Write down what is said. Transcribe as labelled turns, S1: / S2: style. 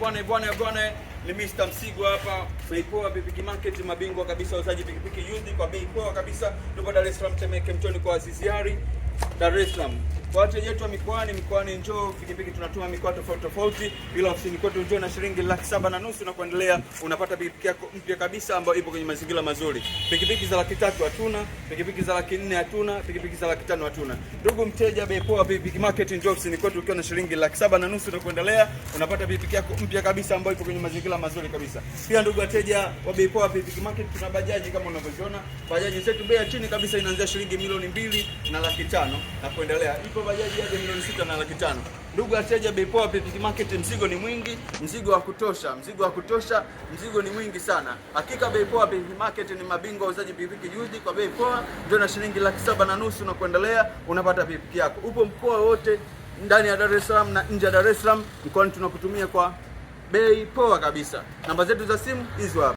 S1: Bwana ni Mr. Msigwa hapa. Bei poa pikipiki market, mabingwa kabisa wauzaji pikipiki used kwa bei poa kabisa. Tupo Dar es Salaam Temeke Mtoni kwa Aziziari, Dar es Salaam. Kwa wateja wetu wa mikoani njoo pikipiki tunatuma mikoa tofauti, bila ofisini kwetu njoo na shilingi 7,500 na kuendelea unapata pikipiki yako mpya kabisa ambayo ipo kwenye mazingira mazuri. Pikipiki za 300,000 hatuna, pikipiki za 400,000 hatuna, pikipiki za 500,000 hatuna. Ndugu mteja, bei poa pikipiki market, njoo ofisini kwetu ukiwa na shilingi 7,500 na kuendelea unapata pikipiki yako mpya kabisa ambayo ipo kwenye mazingira mazuri kabisa. Pia ndugu wateja wa bei poa pikipiki market, tuna bajaji kama unavyoziona. Bajaji zetu bei ya chini kabisa inaanzia shilingi 2,2 na 500,000 na kuendelea. Bajaji hadi 6 na 500,000. Ndugu wateja, bei poa pikipiki market, mzigo ni mwingi, mzigo wa kutosha, mzigo ni mwingi sana. Hakika bei poa pikipiki market ni mabingwa wauzaji pikipiki used kwa bei poa. Ndio na shilingi 7,500 na kuendelea unapata pikipiki yako. Upo mkoa wote ndani ya Dar es Salaam na nje ya Dar es Salaam, mkoani tunakutumia kwa bei poa kabisa. Namba zetu za simu hizo hapa.